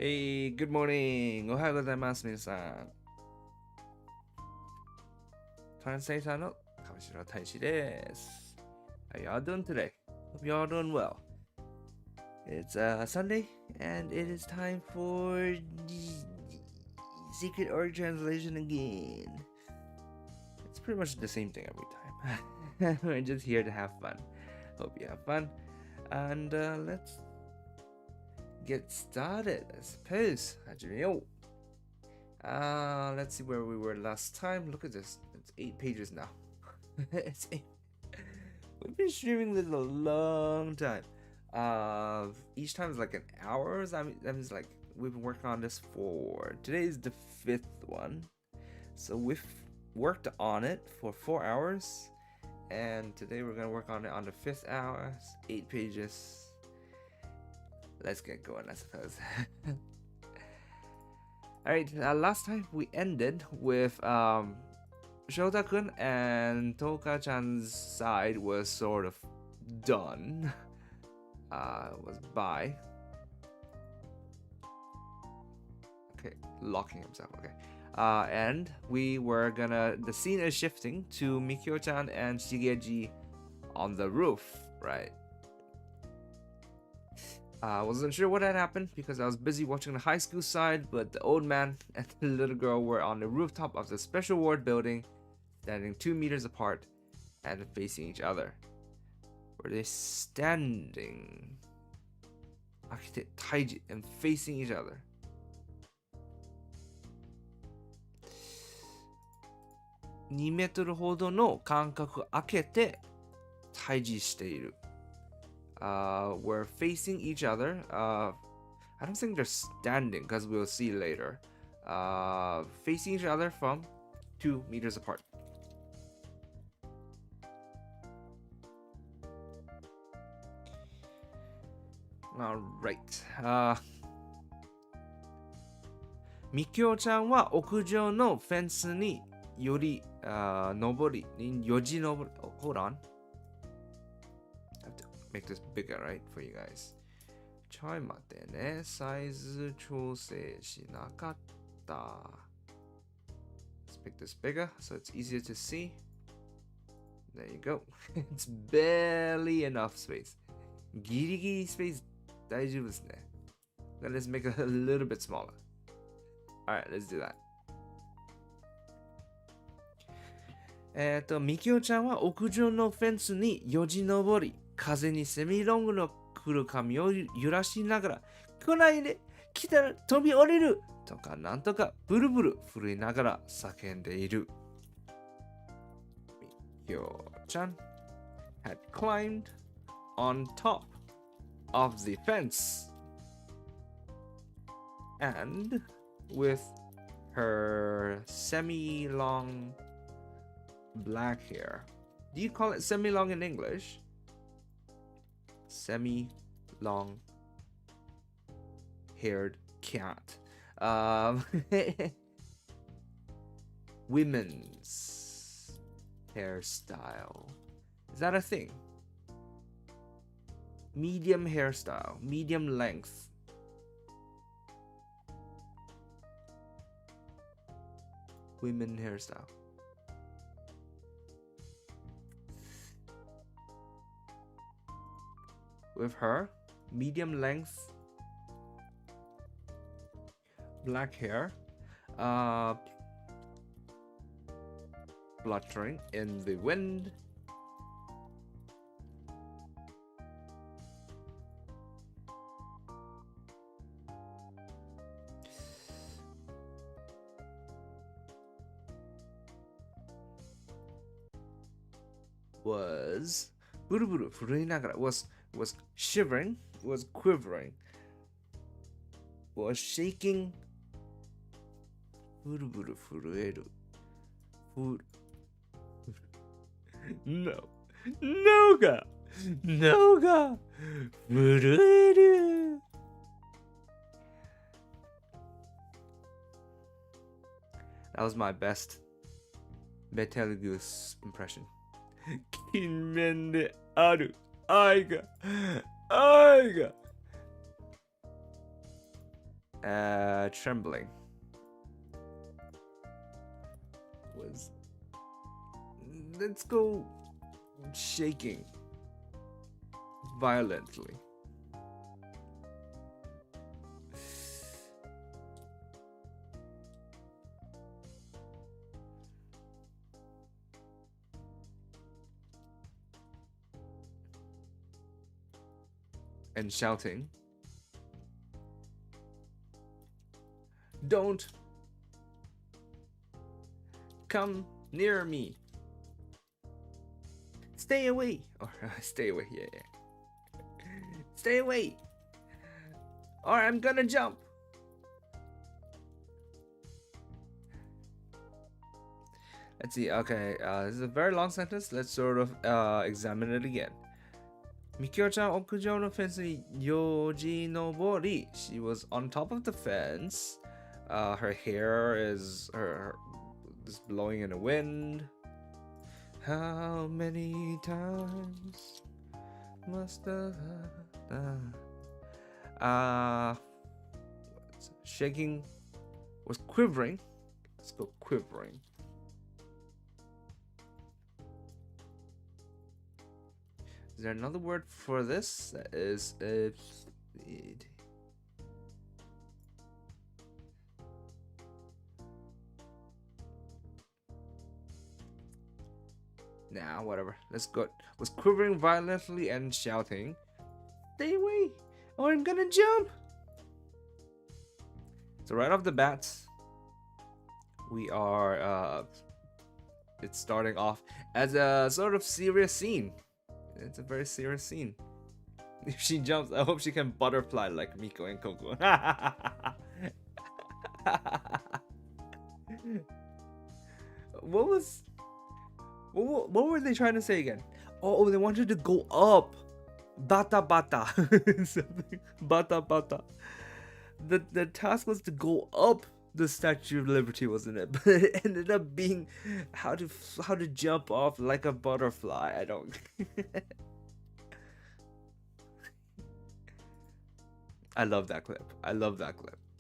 Hey, good morning! おはようございます、皆さん。トランスレーターの上白大使です。How y'all doing today? Hope y'all doing well. It's Sunday, and it is time for secret org translation again. It's pretty much the same thing every time. We're just here to have fun. Hope you have fun. And let's get started, I suppose. 始めよう。Let's see where we were last time. Look at this. It's 8 pages now. It's 8. We've been streaming this a long time. Each time is like an hour. That means like we've been working on this for today is the 5th one. So we've worked on it for 4 hours. And today we're gonna work on it on the 5th hour. 8 pages.Let's get going, I suppose. Alright, last time we ended with Shota-kun and Toka-chan's side was sort of done. Was by. Okay, locking himself, okay. And we were gonna, the scene is shifting to Mikio-chan and Shigeji on the roof, right?I wasn't sure what had happened because I was busy watching the high school side, but the old man and the little girl were on the rooftop of the special ward building, standing 2 meters apart and facing each other. Were they standing and facing each other? 2メートルほどの間隔を空けて対峙している。We're facing each other. I don't think they're standing because we'll see later. Facing each other from 2 meters apart. Alright. Mikio-chan は屋上のフェンスによじ登り。Hold on.Make this bigger, right, for you guys. ちょい待ってね。サイズ調整しなかった。Let's make this bigger so it's easier to see. There you go. It's barely enough space. ギリギリスペース大丈夫ですね。Then let's make it a little bit smaller. Alright, let's do that. ミキオちゃんは屋上のフェンスによじ登り、風にセミロングの来る髪を揺らしながら、来ないで、来たら飛び降りるとかなんとかブルブル震えながら叫んでいる。ミキオちゃん had climbed on top of the fence and with her semi-long black hair. Do you call it semi-long in English? Semi-long haired cat. Women's hairstyle. Is that a thing? Medium hairstyle. Medium length. Women hairstyle.With her, medium length, black hair, fluttering in the wind. Was ブルブル震えながら was shivering, was quivering, was shaking. ブルブル震える。No が震える。That was my best Betelgeuse impression. 近面である愛が trembling. Let's go shaking violently. And shouting, "Don't come near me. Stay away." Or stay away, yeah. Stay away, or I'm gonna jump. Let's see. Okay, this is a very long sentence. Let's sort of examine it again. Mikio-chan 屋上のフェンスによじ登り. She was on top of the fence. Her hair is blowing in the wind. How many times must shaking was quivering. Let's go quivering. Is there another word for this? That is nah, whatever. Let's go. Was quivering violently and shouting, "Stay away, or I'm gonna jump." So right off the bat, we are it's starting off as a sort of serious scene. It's a very serious scene. If she jumps, I hope she can butterfly like Miko and Coco. What were they trying to say again? Oh, they wanted to go up. Bata bata. Something. Bata bata. The task was to go up the Statue of Liberty, wasn't it? But it ended up being how to jump off like a butterfly. I don't. I love that clip.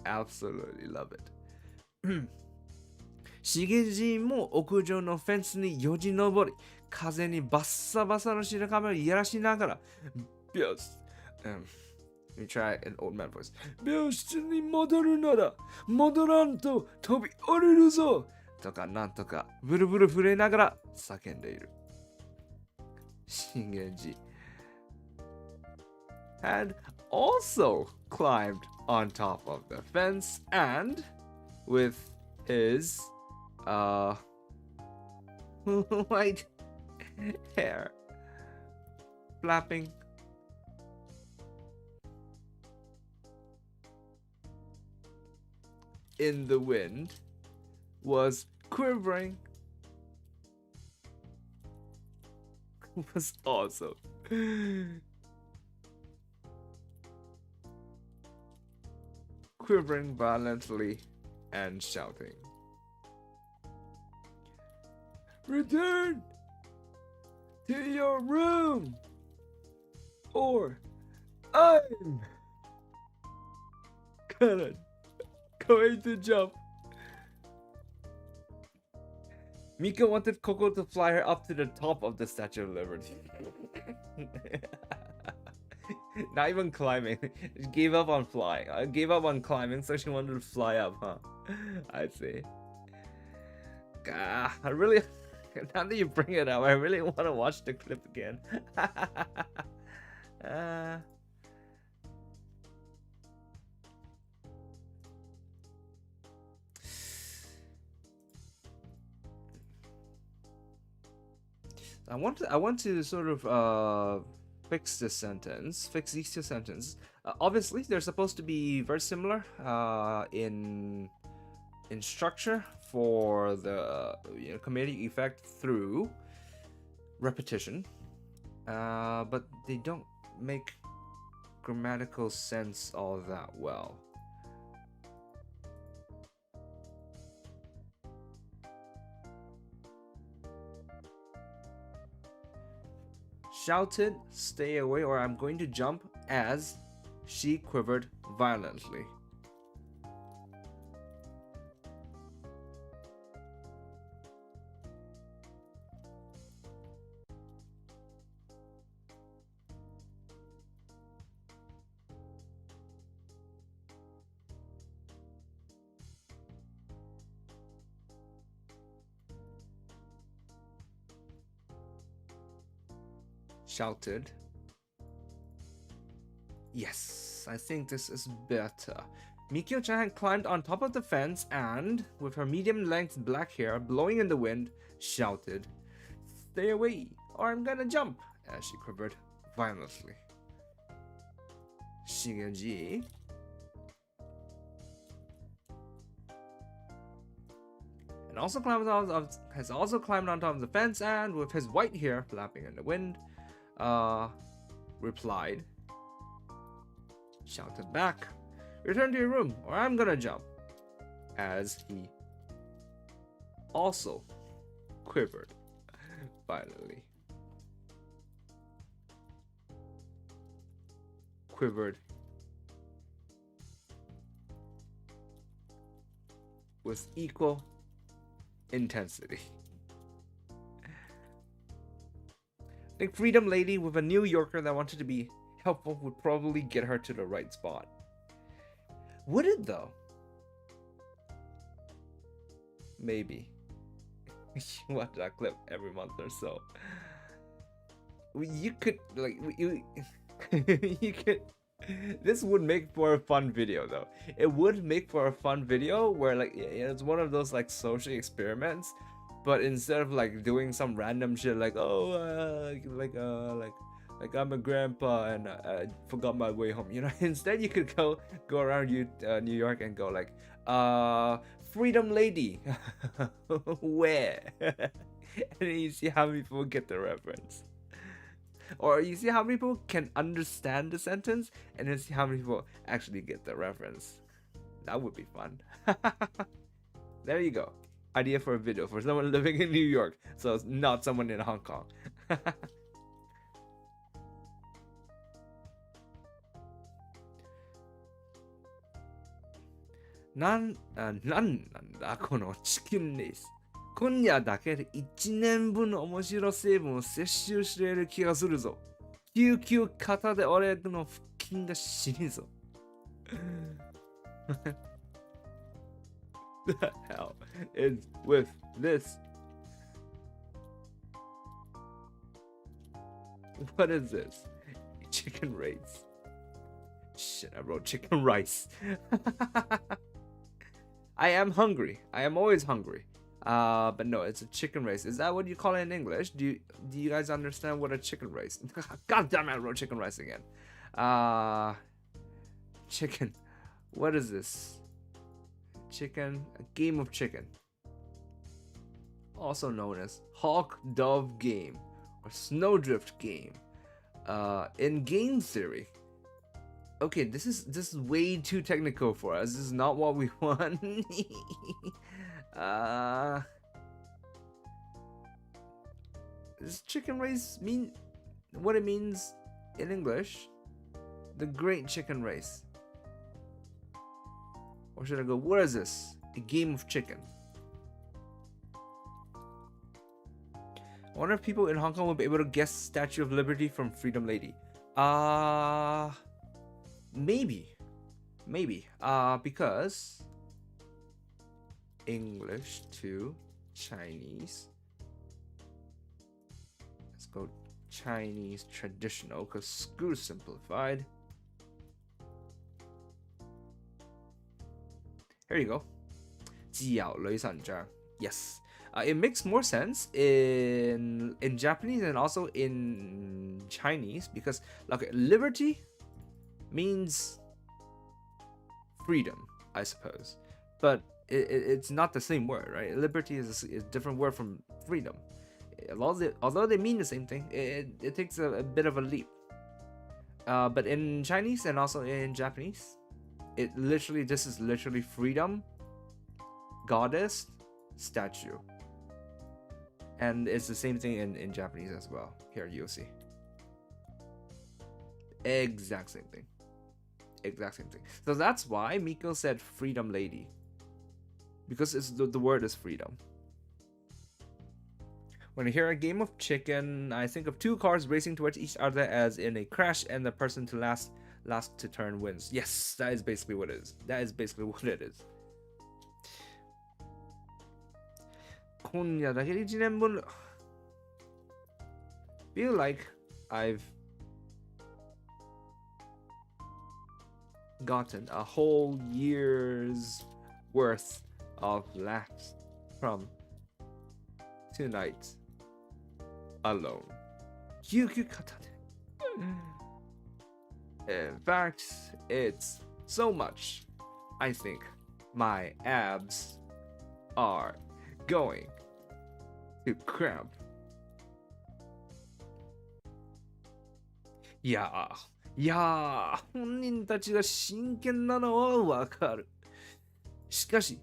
Absolutely love it. しげじも屋上のフェンスによじ登り、風にバッサバサの白髪をやらしながら、let me try an old man voice. 病室に戻るなら、戻らんと飛び降りるぞとかなんとかブルブル震えながら叫んでいる。しげじ had also climbed on top of the fence and with his white hair flapping in the wind was quivering. Was awesome. Quivering violently and shouting, "Return to your room, or I'm going to jump." Miko wanted Coco to fly her up to the top of the Statue of Liberty. Not even climbing. She gave up on flying. Gave up on climbing, so she wanted to fly up, huh? I see. I really, now that you bring it up, I really want to watch the clip again. I want to sort of fix this sentence, fix these two sentences. Obviously, they're supposed to be very similar in structure for the comedic effect through repetition, but they don't make grammatical sense all that well. Shouted, "Stay away, or I'm going to jump," as she quivered violently. shouted. Yes, I think this is better. Mikio-chan climbed on top of the fence and, with her medium-length black hair blowing in the wind, shouted, "Stay away, or I'm gonna jump," as she quivered violently. Shigeji has also climbed on top of the fence and, with his white hair flapping in the wind, replied, shouted back, "Return to your room, or I'm gonna jump," as he also quivered violently. Quivered with equal intensity. I think Freedom Lady with a New Yorker that wanted to be helpful would probably get her to the right spot. Would it though? Maybe. You watch that clip every month or so. You could like you could. This would make for a fun video though. It would make for a fun video where like it's one of those like social experiments, but instead of like doing some random shit like like I'm a grandpa and I forgot my way home, you know, instead you could go around New York and go like Freedom Lady where and then you see how many people get the reference. Or you see how many people can understand the sentence, and then see how many people actually get the reference. That would be fun. There you go. Idea for a video for someone living in New York, so it's not someone in Hong Kong. Nan nanda kono chicken race. 今夜だけで1年分の面白成分を摂取している気がするぞ。救急肩で俺の腹筋が死にぞ。The hell is with this? What is this? Chicken race. Shit, I wrote chicken rice. I am hungry. I am always hungry. But no, it's a chicken race. Is that what you call it in English? Do you guys understand what a chicken race? God damn it, I wrote chicken rice again. Chicken. What is this? Chicken. A game of chicken. Also known as Hawk Dove game or Snowdrift game. In game theory. Okay, this is way too technical for us. This is not what we want. Does chicken race mean what it means in English? The great chicken race. Or should I go, what is this? A game of chicken. I wonder if people in Hong Kong will be able to guess Statue of Liberty from Freedom Lady. Maybe. Because English to Chinese. Let's go Chinese traditional because screw simplified. Here you go. 基友女神像. Yes. It makes more sense in Japanese and also in Chinese because like liberty means freedom, I suppose. But it's not the same word, right? Liberty is a different word from freedom. Although they mean the same thing, it takes a bit of a leap. But in Chinese and also in Japanese, this is literally freedom, goddess, statue. And it's the same thing in Japanese as well. Here, you'll see. Exact same thing. So that's why Miko said Freedom Lady. Because the word is freedom. When I hear a game of chicken, I think of two cars racing towards each other as in a crash and the person to last to turn wins. Yes, that is basically what it is. 今夜だけで1年分 feel like I've gotten a whole year's worth of laughs from tonight alone. いう方で。In fact, it's so much. I think my abs are going to cramp. いやー、本人たちが真剣なのはわかる。しかし、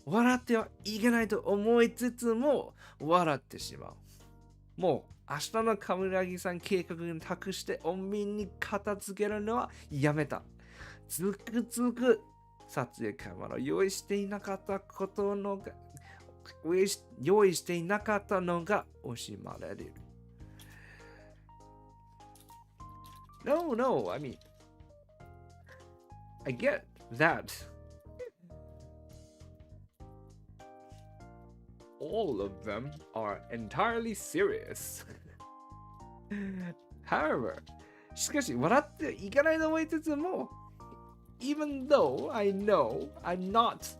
笑ってはいけないと思いつつも、笑ってしまう。もう、明日の冠城さん計画に託して穏便に片付けるのはやめた。つくづく撮影カメラを用意していなかったのが惜しまれる。No, I mean, I get that. All of them are entirely serious. However, しかし笑っていかないと思いつつも、even though I know I'm not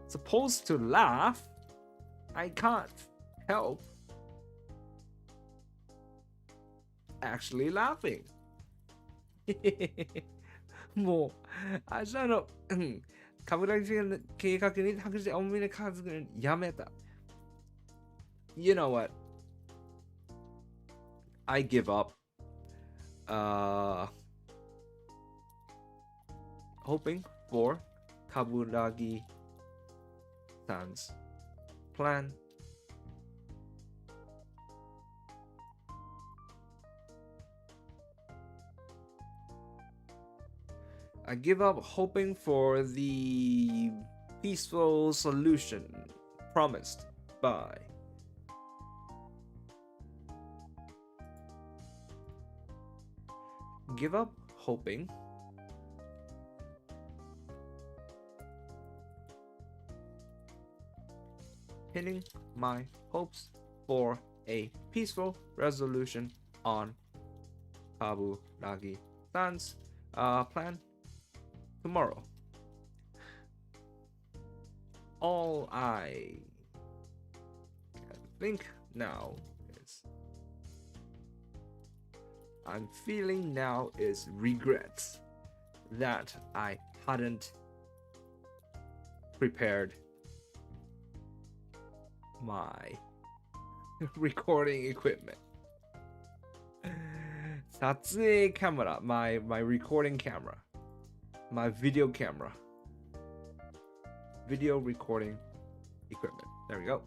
supposed to laugh, I can't help actually laughing. もう、明日の冠城の計画に託して穏便に片付けるのやめた。You know what? I give up. Hoping for Kaburagi-san's plan. I give up hoping for the peaceful solution promised by give up hoping pinning my hopes for a peaceful resolution on Kaburagi-san's plan tomorrow. All I can think now I'm feeling now is regret that I hadn't prepared my recording equipment. 撮影カメラ my recording camera, my video camera, video recording equipment. There we go.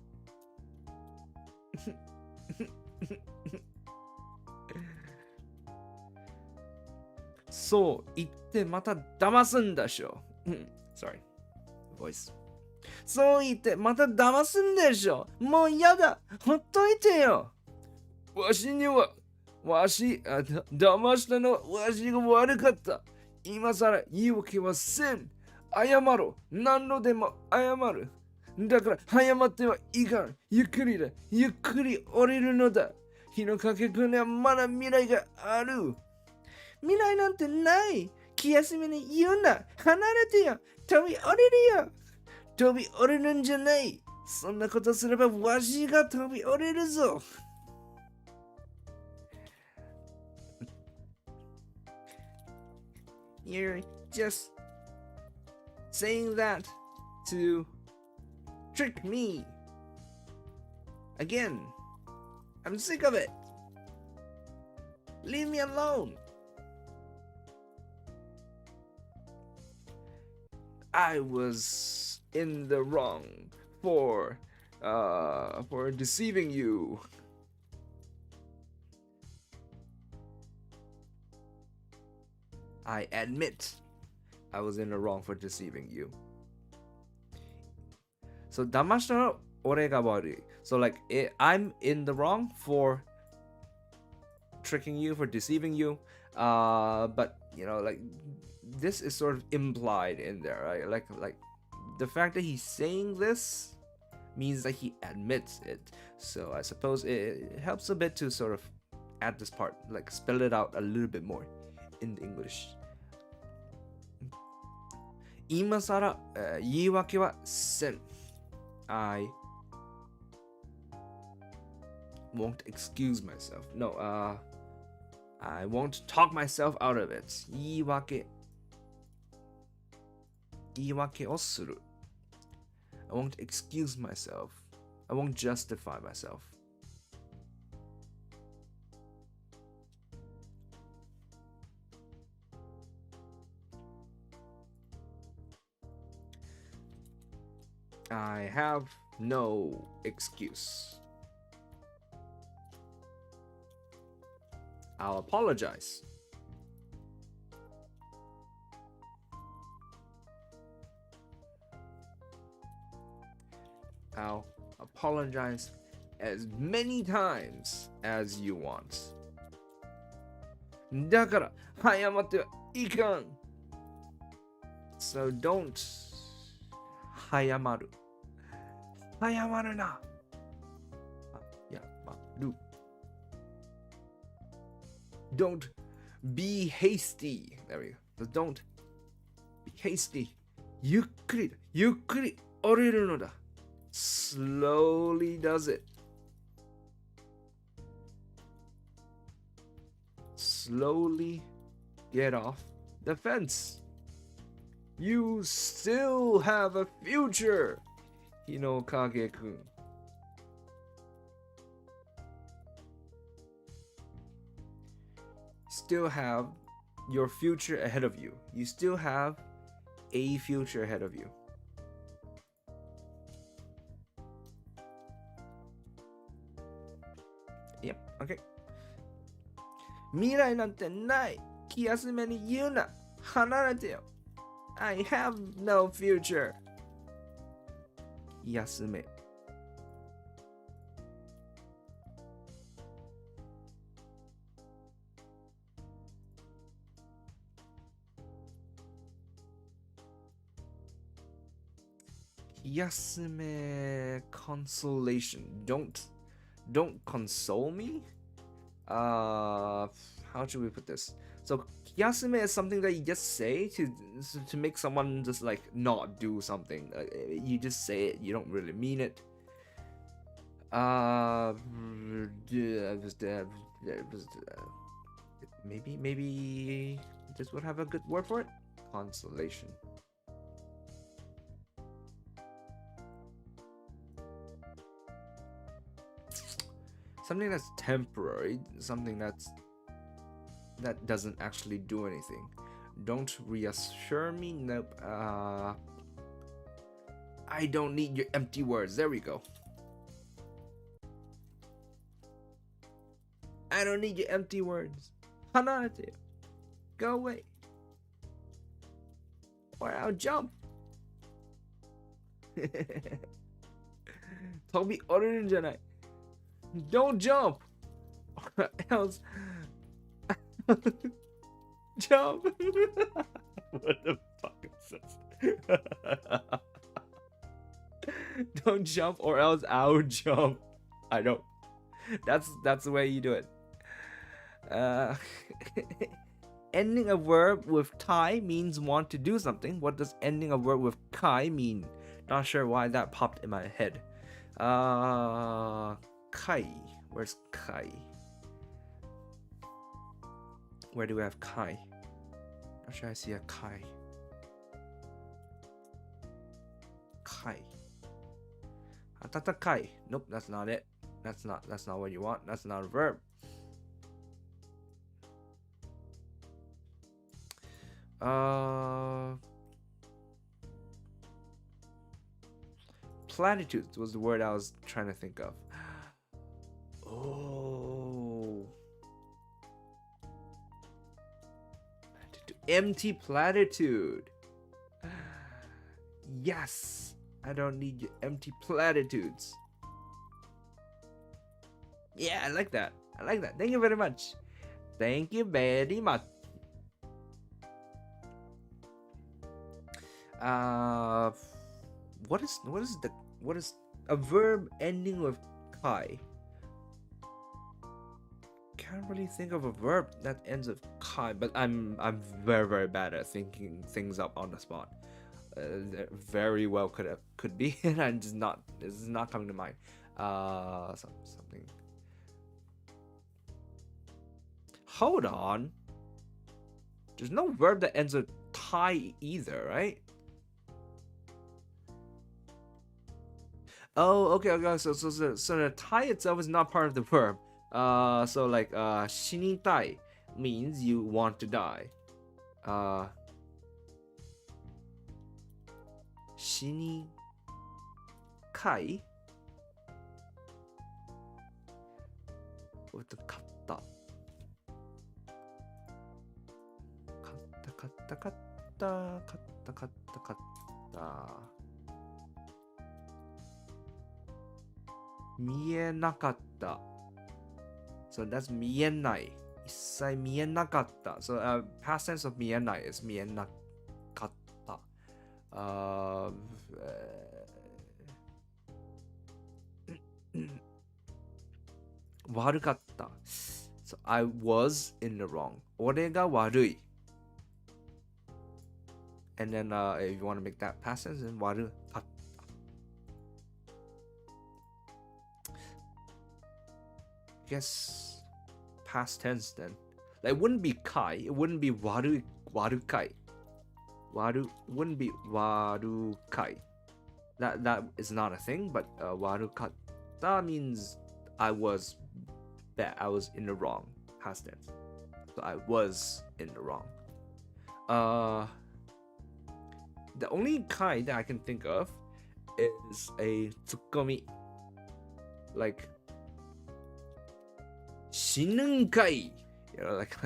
そう言ってまた騙すんでしょ。Sorry. Voice. そう言ってまた騙すんでしょ。もうやだ。ほっといてよ。騙したのはわしが悪かった。今さら言い訳はせん。謝ろう。何度でも謝る。だから謝ってはいかん。ゆっくりだ。ゆっくり降りるのだ。日の駆けくにはまだ未来がある。未来なんてない。気休めに言うな。離れてよ。飛び降りるよ。飛び降りるんじゃない。そんなことすればわしが飛び降りるぞ。You're just saying that to trick me. Again, I'm sick of it. Leave me alone. I was in the wrong for deceiving you. I admit I was in the wrong for deceiving you. So 騙したの俺が悪い. So like I'm in the wrong for tricking you, for deceiving you. But you know, like this is sort of implied in there, right? Like the fact that he's saying this means that he admits it. So I suppose it helps a bit to sort of add this part, like spell it out a little bit more in the English. 今更、言い訳はせん。I won't excuse myself. No, I won't talk myself out of it. 言い訳をする。I won't excuse myself. I won't justify myself. I have no excuse. I'll apologize. I'll apologize as many times as you want. だから、謝ってはいかん。So don't 早まる。早まるな。やまる。Don't be hasty. There we go. Don't be hasty. ゆっくり降りるのだ。Slowly does it. Slowly get off the fence. You still have a future, Hinokage-kun. Still have your future ahead of you. You still have a future ahead of you. Yep, okay. 未来なんてない。気休めに言うな。離れてよ。I have no future. 気休め。気休め consolation. Don't console me? How should we put this? So, kiyasume is something that you just say to make someone just like not do something. You just say it, you don't really mean it. Maybe this would have a good word for it? Consolation. Something that's temporary, something that doesn't actually do anything. Don't reassure me. Nope. I don't need your empty words. There we go. I don't need your empty words. Hanarete. Go away. Or I'll jump. Tobi orerun janai. Don't jump. Or else jump. What the fuck is this? Don't jump or else I'll jump. I don't. That's the way you do it. Ending a verb with tai means want to do something. What does ending a verb with kai mean? Not sure why that popped in my head. Kai. Where's kai? Where do we have kai? Not sure I see a kai. Kai. Atatakai. Nope, that's not it. That's not what you want. That's not a verb. Platitudes was the word I was trying to think of. Oh. Empty platitude. Yes. I don't need your empty platitudes. Yeah, I like that. Thank you very much. Thank you very much. What is a verb ending with kai? can't really think of a verb that ends with kai, but I'm very bad at thinking things up on the spot. Very well could be, and it's not coming to mind. Something. Hold on. There's no verb that ends with tai either, right? Oh, okay. So the tai itself is not part of the verb. So like shinitai means you want to die. Shinikai with the katta. Katta. 見えなかった。So that's 見えない。一切見えなかった。So past tense of 見えない is 見えなかった。悪かった。So I was in the wrong. 俺が悪い。And then if you want to make that past tense, then 悪かった。I guess past tense then. Like, it wouldn't be kai, it wouldn't be warukai. Wouldn't be warukai. That is not a thing, but warukata means I was bad. I was in the wrong. Past tense. So I was in the wrong. The only kai that I can think of is a tsukomi. Like 死ぬんかい You know, like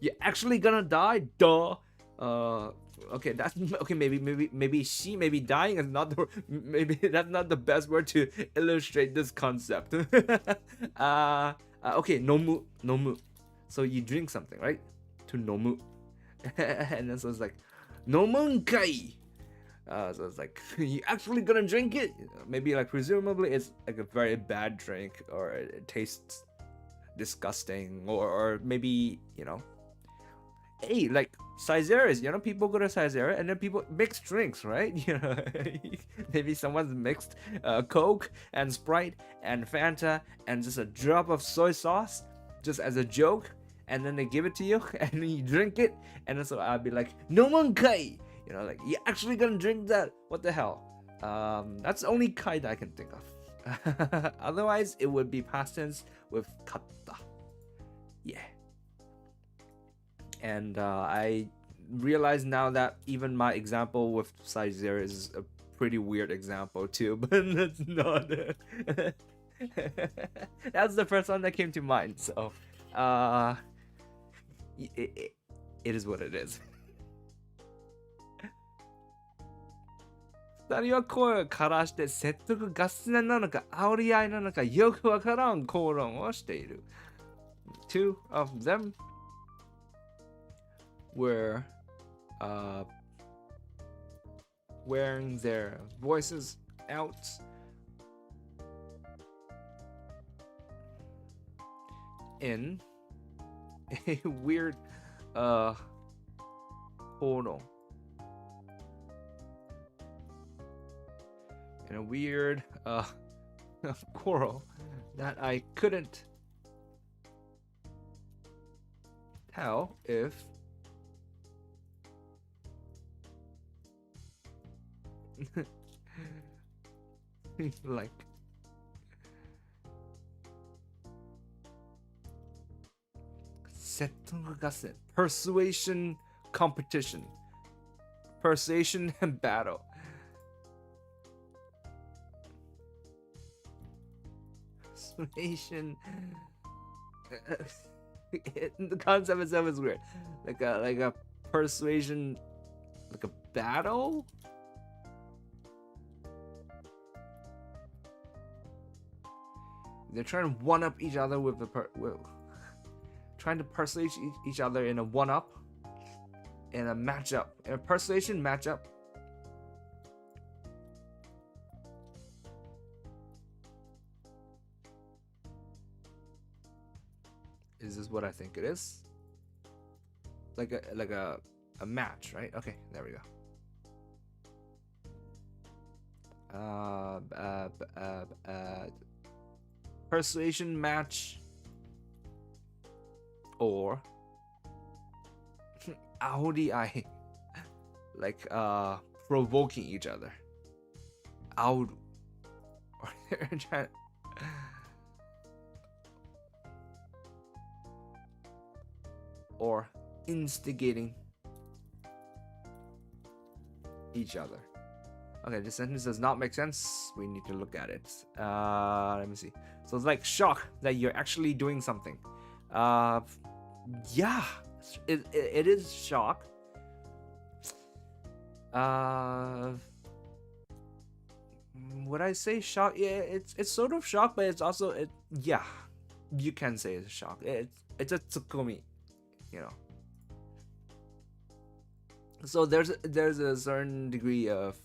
you're actually gonna die? Duh. Okay, that's okay. Maybe she maybe dying is not the maybe that's not the best word to illustrate this concept. Okay, nomu. So you drink something, right? To nomu, and then so it's like nomun kai. So it's like you actually gonna drink it? Maybe like presumably it's like a very bad drink, or it tastes disgusting, or maybe, you know, hey, like Saizeras, you know, people go to Saizera and then people mix drinks, right? You know, maybe someone's mixed Coke and Sprite and Fanta and just a drop of soy sauce just as a joke, and then they give it to you and then you drink it, and then so I'll be like, no one kai, you know, like, you actually gonna drink that? What the hell? That's the only kai that I can think of. Otherwise, it would be past tense with katta. Yeah. And I realize now that even my example with Saizera is a pretty weird example too, but that's not it. That's the first one that came to mind. So, it is what it is. 二人は声を枯らして説得合戦なのか煽り合いなのかよくわからん口論をしている。Two of them were wearing their voices out in a weird porno. In a weird quarrel that I couldn't tell if like persuasion competition, persuasion and battle. Persuasion. The concept itself is weird. Like a persuasion, like a battle. They're trying to one up each other with trying to persuade each other in a one up, in a matchup, in a persuasion matchup. Is this what I think it is? Like a match, right? Okay, there we go. Persuasion match or Audi I like provoking each other. Out or they're trying or instigating each other. Okay, this sentence does not make sense. We need to look at it. Let me see. So it's like shock that you're actually doing something. Yeah, it is shock. Would I say shock? Yeah, it's sort of shock, but it's also yeah, you can say it's shock. It's a tsukumi, you know. So there's a certain degree of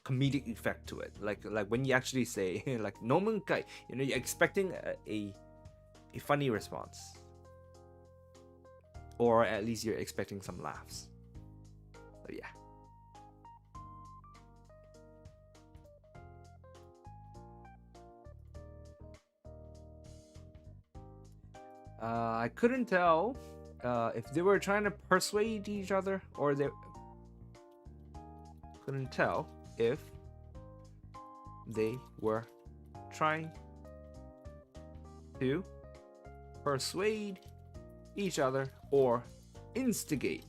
comedic effect to it, like when you actually say like nomunkai, you know, you're expecting a funny response, or at least you're expecting some laughs. So yeah. I couldn't tell if they were trying to persuade each other, or they couldn't tell if they were trying to persuade each other or instigate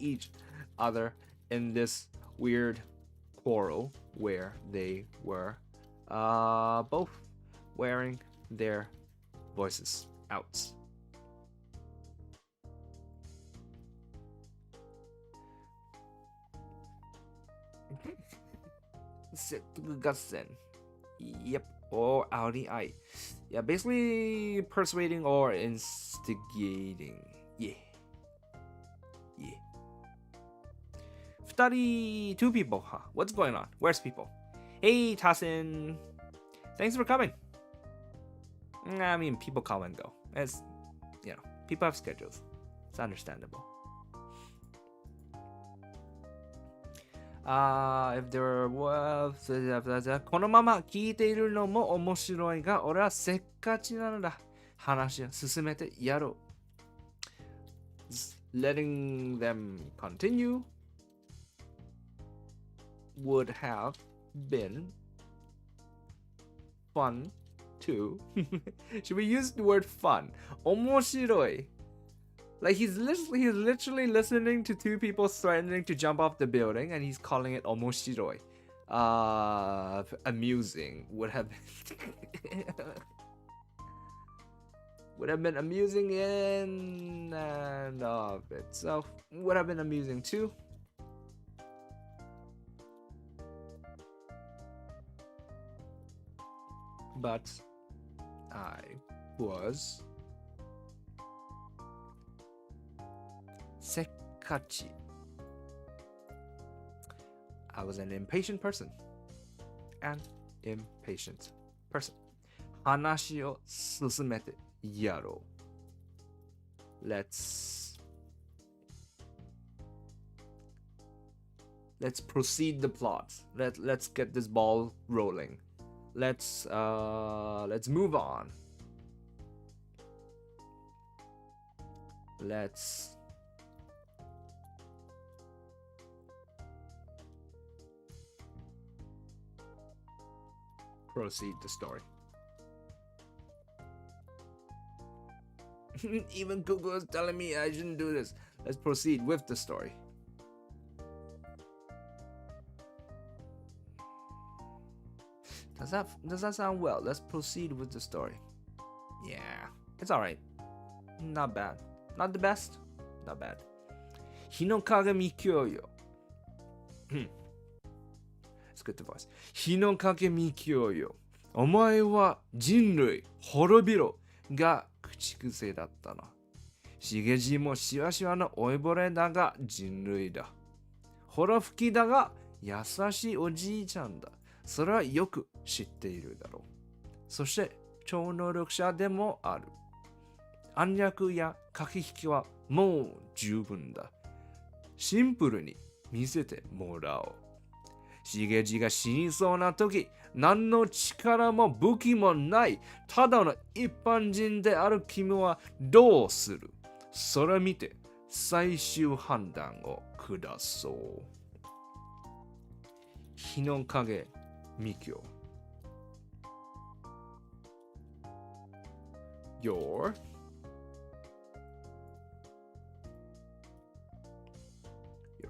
each other in this weird quarrel where they were both wearing their voices out. Yep, or Audi I. Yeah, basically persuading or instigating. Yeah. Two people, huh? What's going on? Where's people? Hey, Tassin. Thanks for coming. I mean, people come and go. It's, you know, people have schedules. It's understandable. If there were このまま聞いているのも面白いが、俺はせっかちなのだ。話を進めてやろう。Letting them continue would have been fun too. Should we use the word fun? 面白い. Like he's literally listening to two people threatening to jump off the building, and he's calling it omoshiroi. Amusing would have been amusing in and of itself. Would have been amusing too. But I was sekkachi. I was an impatient person. An impatient person. 話を進めてやろう. Let's proceed the plot. Let's get this ball rolling. Let's move on. Let's proceed the story. Even Google is telling me I shouldn't do this. Let's proceed with the story. Does that sound well? Let's proceed with the story. Yeah, it's alright. Not bad. Not the best. Not bad. 日の鏡教よ. It's good to voice. 日の鏡教よ. お前は人類滅びろが口癖だったな。しげじもしわしわの老いぼれだが人類だ。ほろ吹きだが優しいおじいちゃんだ。それはよく知っているだろう。そして超能力者でもある。暗躍や駆け引きはもう十分だ。シンプルに見せてもらおう。しげじが死にそうな時、何の力も武器もない、ただの一般人である君はどうする？それ見て最終判断を下そう。日の影未教。Your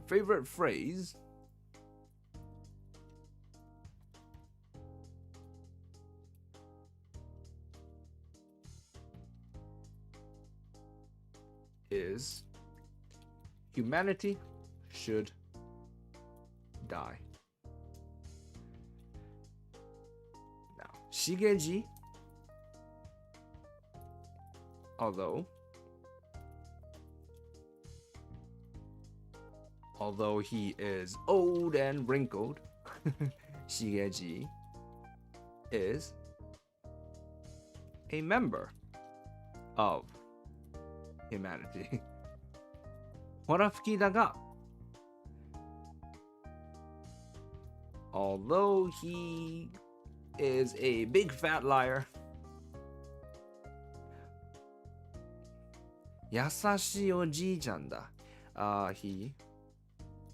favorite phrase is humanity should die. Now, Shigeji, although he is old and wrinkled, Shigeji is a member of humanity. ほら吹きだが although he is a big fat liar, 優しいおじいちゃんだ。He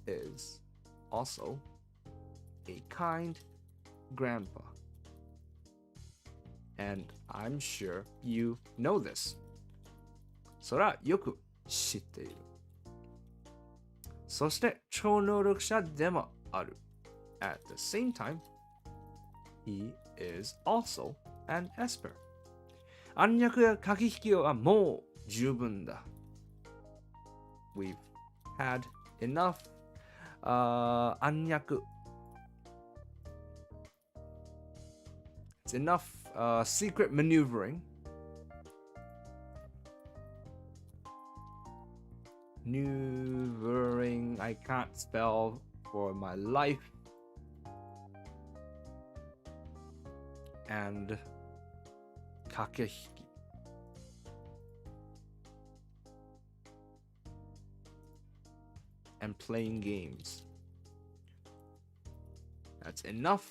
is also a kind grandpa. And I'm sure you know this. それはよく知っている。そして超能力者でもある。At the same time, he is also an esper. 暗躍や駆け引きはもう十分だ。We've had enough 暗躍。It's enough secret maneuvering. Maneuvering, I can't spell for my life. And 駆け引き。And playing games. That's enough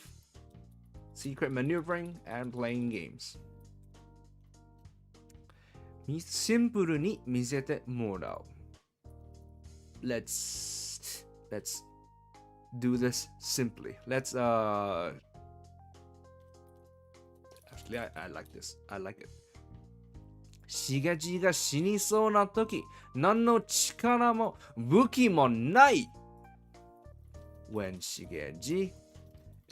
secret maneuvering and playing games. シンプルに見せてもらう。Let's do this simply. Let's actually I like this. I like it. しげじが死にそうな時、何の力も武器もない。When Shigeji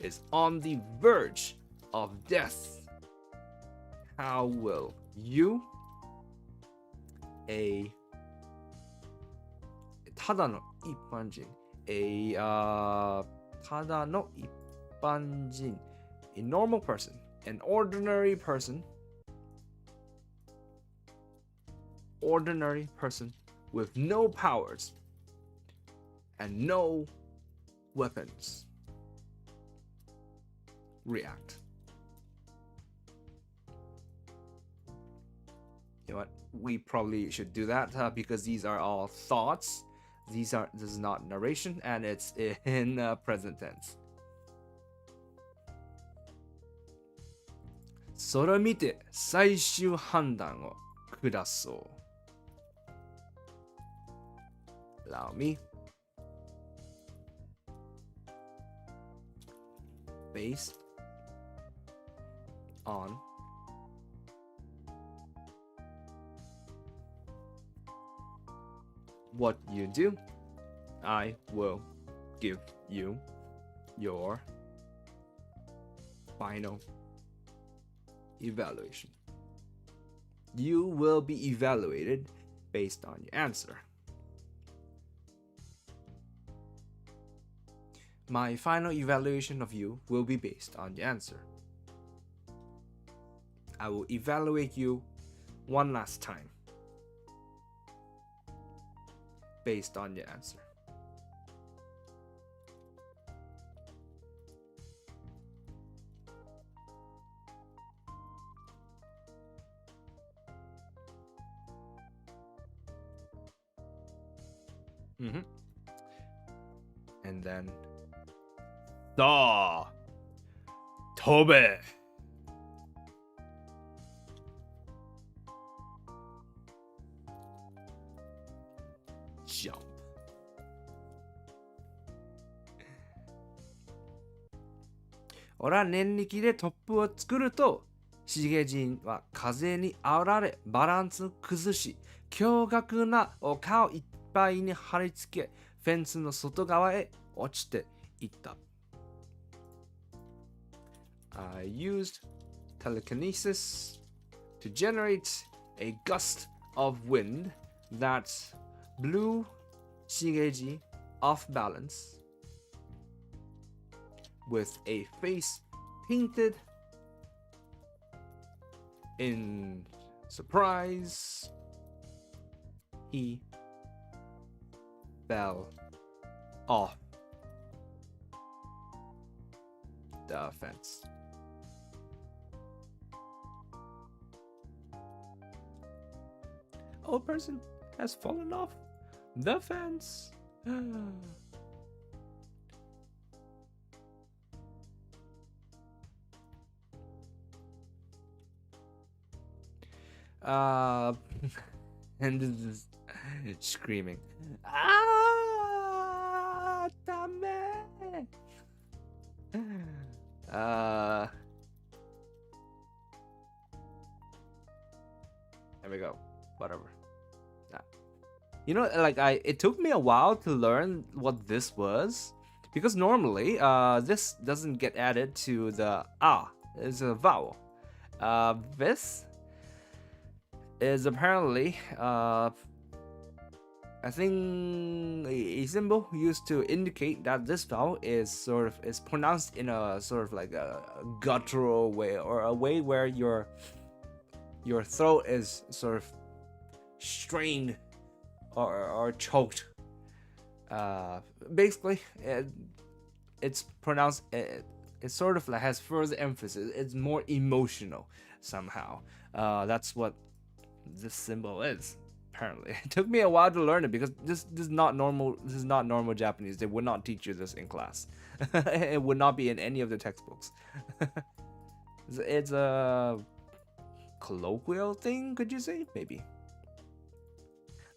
is on the verge of death, how will you, ただの一般人、ただの一般人、a normal person, an ordinary person with no powers and no weapons react. You know what? We probably should do that because these are all thoughts. This is not narration and it's in present tense. それを見て最終判断を下そう。Allow me. Based on what you do, I will give you your final evaluation. You will be evaluated based on your answer. My final evaluation of you will be based on your answer. I will evaluate you one last time based on your answer. And then さあ飛べjump俺は念力でトップを作るとシゲ人は風に煽られバランスを崩し驚愕なお顔いっぱいに貼り付けフェンスの外側へ落ちていった。I used telekinesis to generate a gust of wind that blew Shigeji off balance with a face painted in surprise. He fell off the fence. A person has fallen off the fence. And this is screaming. Ah, dame. There we go. Whatever. You know, like it took me a while to learn what this was because normally this doesn't get added to the it's a vowel. This is apparently I think a symbol used to indicate that this vowel is pronounced in a sort of like a guttural way or a way where your throat is sort of strained or choked. Basically, it's pronounced. It sort of like has further emphasis. It's more emotional somehow. That's what this symbol is. Apparently, it took me a while to learn it because this is not normal. This is not normal Japanese. They would not teach you this in class. It would not be in any of the textbooks. It's a colloquial thing, could you say? Maybe.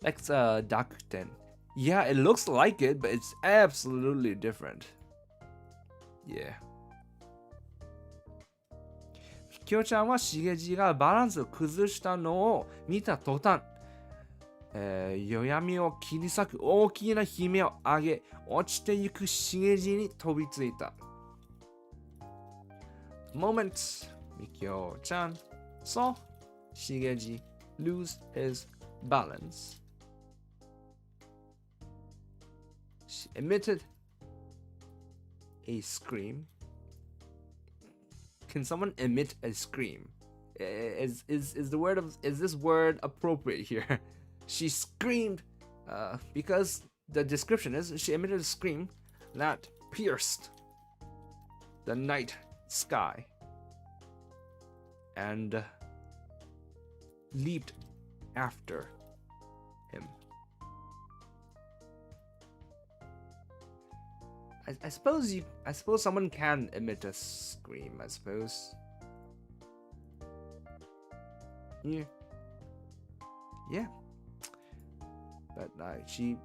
Like Dakuten. Yeah, it looks like it, but it's absolutely different. Yeah. きょうちゃんはしげじがバランスを崩したのを見た途端、よやみを切り裂く大きな悲鳴を上げ、落ちていくしげじに飛びついた。Moment, みきょちゃん saw Shigeji lose his balance. She emitted a scream. Can someone emit a scream? Is this word appropriate here? She screamed because the description is she emitted a scream that pierced the night sky and leaped after him. I suppose someone can emit a scream, I suppose. Yeah. But she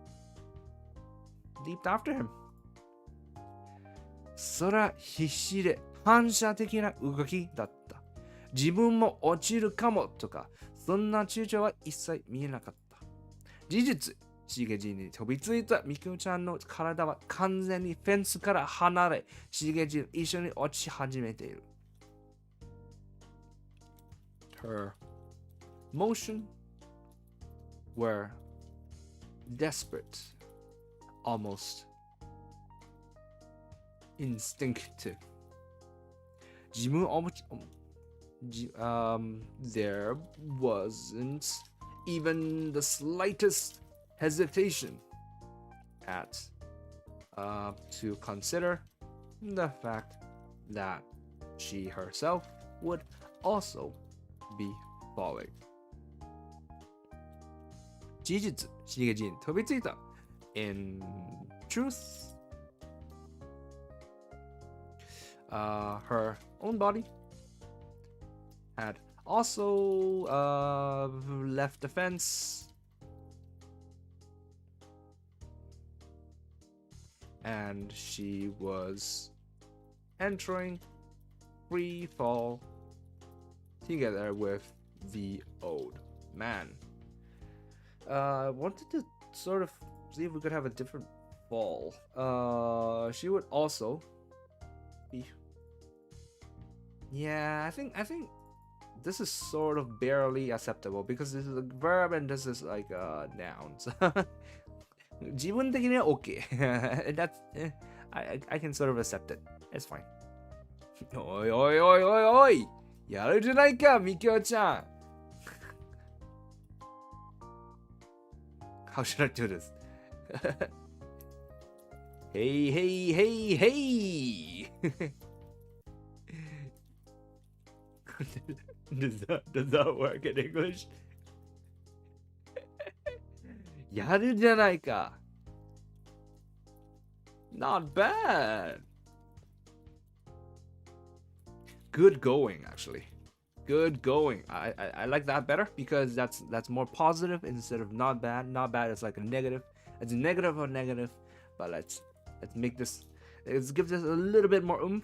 leaped after him. それは必死で反射的な動きだった。自分も落ちるかもとか、そんな躊躇は一切見えなかった。事実、しげじに飛びついたみきょちゃんの体は完全にフェンスから離れ、しげじと一緒に落ち始めている。Her motion were desperate, almost instinctive. 自分をthere wasn't even the slightest hesitation to consider the fact that she herself would also be falling. 事実、しげじに飛びついた。In truth, her own body had also left the fence, and she was entering free fall together with the old man. Wanted to sort of see if we could have a different fall. She would also be. Yeah, I think this is sort of barely acceptable because this is a verb and this is like nouns. 自分的には OK. That's I can sort of accept it. It's fine. おいおいおいおいおい、やるじゃないか、みきおちゃん。How should I do this? Hey, hey, hey, hey! Does that work in English? やるじゃないか。Not bad. Good going, actually. Good going. I like that better because that's more positive instead of not bad. Not bad is like a negative. It's a negative or negative, but let's make this. Let's give this a little bit more oomph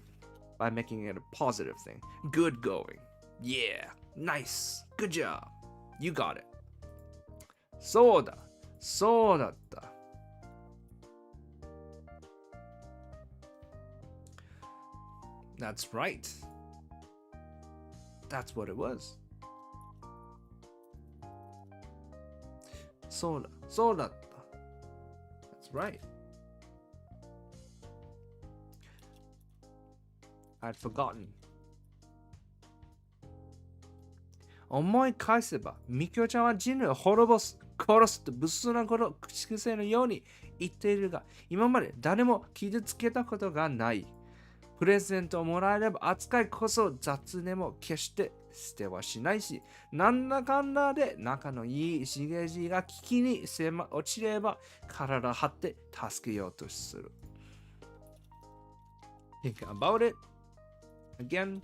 by making it a positive thing. Good going. Yeah. Nice. Good job. You got it. そうだ。そうだった。That's right. That's what it was. そうだ。そうだった。That's right. I'd forgotten. 思い返せば、みきおちゃんは人類を滅ぼす、殺すと無数なこと、口癖のように言っているが、今まで誰も傷つけたことがない。プレゼントをもらえれば扱いこそ雑でも決して捨てはしないし、なんだかんだで仲のいいしげじが危機に落ちれば体張って助けようとする。Think about it again.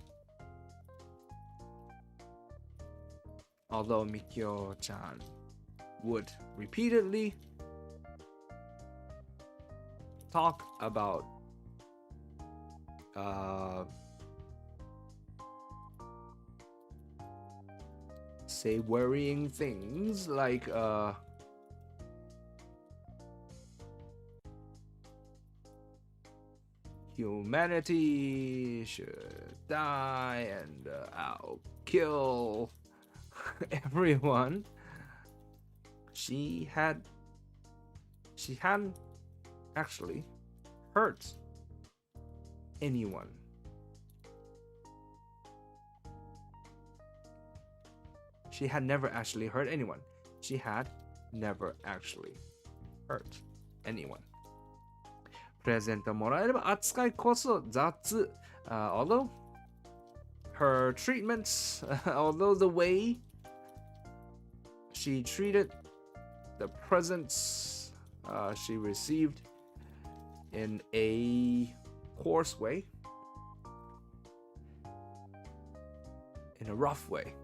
Although Mikio-chan would repeatedly talk about say worrying things like humanity should die and I'll kill everyone. She hadn't actually hurt anyone. She had never actually hurt anyone. She had never actually hurt anyone. プレゼントもらえれば扱いこそ雑。Although her treatments, although the way she treated the presents she received in a coarse way, in a rough way,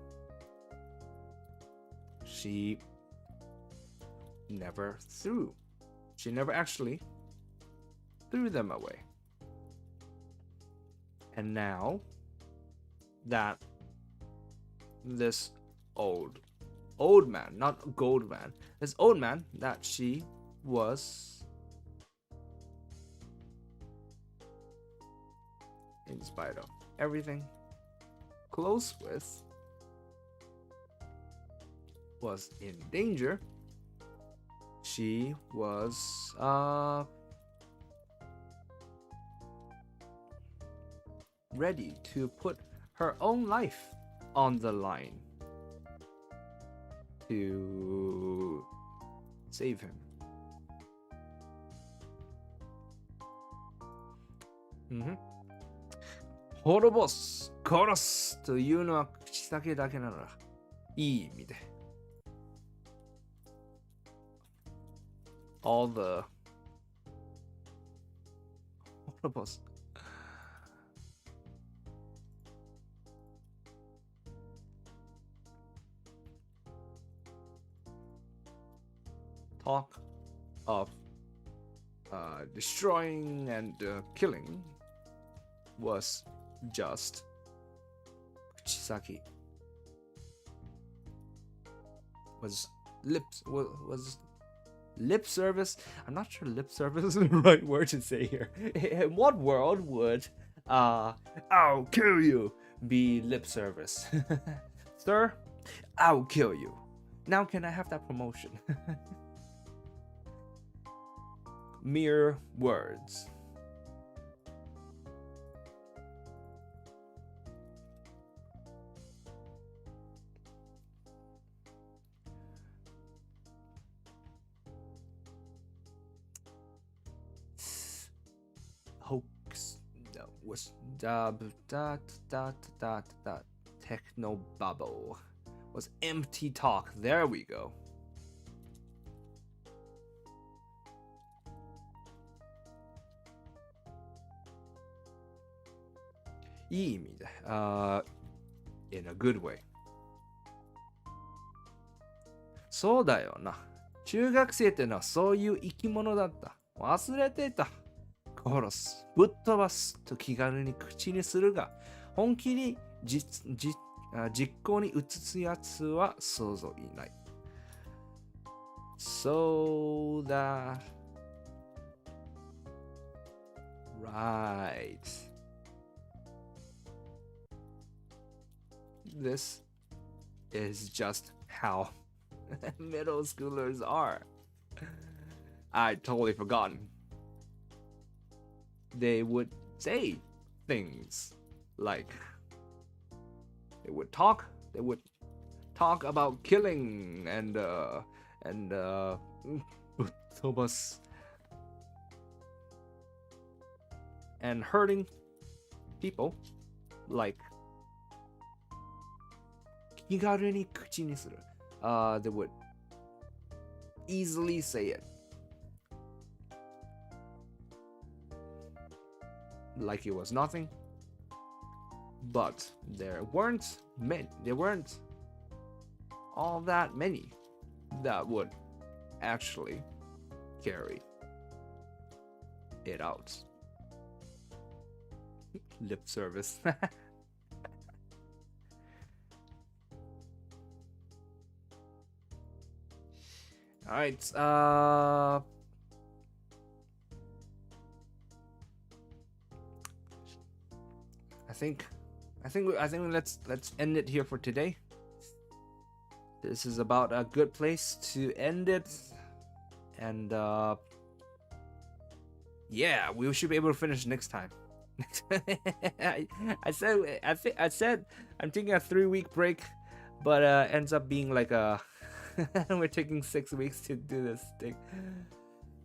she never actually threw them away. And now that this old man, not gold man, this old man that she was in spite of everything close with was in danger, she was ready to put her own life on the line to save him. Mm-hmm. 滅ぼす、殺すというのは口先だけなのだ。いい意味で。all the what was talk of destroying and killing was just kuchisaki. Was lip service? I'm not sure lip service is the right word to say here. In what world would I'll kill you be lip service? Sir, I'll kill you. Now can I have that promotion? Mere words. Hoax was techno bubble was empty talk. There we go. いい意味で、in a good way. そうだよな。中学生ってのはそういう生き物だった。忘れていた。殺す、ぶっ飛ばすと気軽に口にするが、本気に実行に移すやつは想像いない。そうだ。Right. This is just how middle schoolers are. I'd totally forgotten. They would say things like they would talk about killing and and hurting people like 気軽に口にする。They would easily say it like it was nothing. But there weren't all that many that would actually carry it out. Lip service. All right. I think let's end it here for today. This is about a good place to end it, and yeah, we should be able to finish next time. I said I'm taking a 3-week break, but ends up being like a we're taking 6 weeks to do this thing.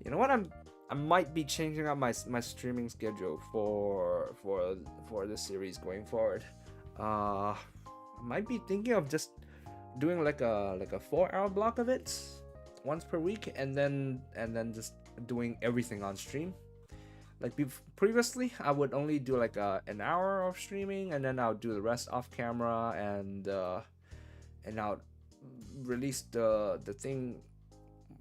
You know what? I might be changing up my streaming schedule for the series going forward. I might be thinking of just doing like a 4-hour block of it once per week, and then just doing everything on stream. Like previously, I would only do like an hour of streaming, and then I'll do the rest off camera, and I'll release the thing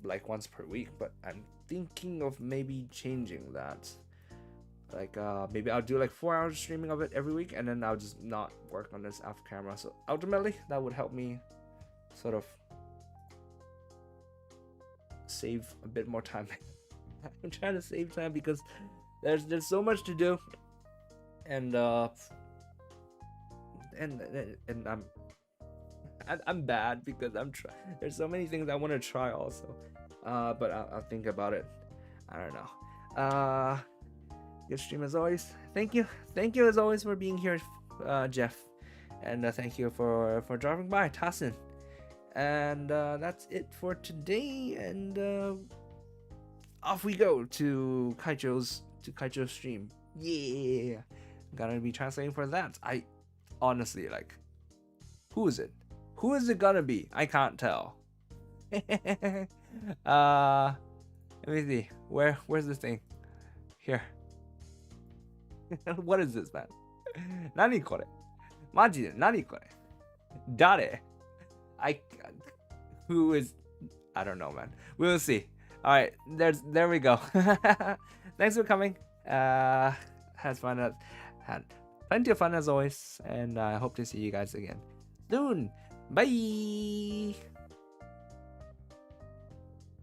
like once per week. But I'm thinking of maybe changing that. Like maybe I'll do like 4 hours streaming of it every week, and then I'll just not work on this off camera. So ultimately, that would help me sort of save a bit more time. I'm trying to save time because there's so much to do, and I'm bad because there's so many things I want to try also, but I'll think about it. I don't know. Good stream as always. Thank you as always for being here, Jeff, and thank you for dropping by, Tassin. And that's it for today, and off we go to Kaicho's stream. Yeah, I'm gonna be translating for that. I honestly, like, who is it gonna be? I can't tell. Let me see. Where's this thing? Here. What is this, man? 何これマジで何これ誰 Who is... I don't know, man. We'll see. Alright, there we go. Thanks for coming. Had plenty of fun as always. And I hope to see you guys again soon. Bye!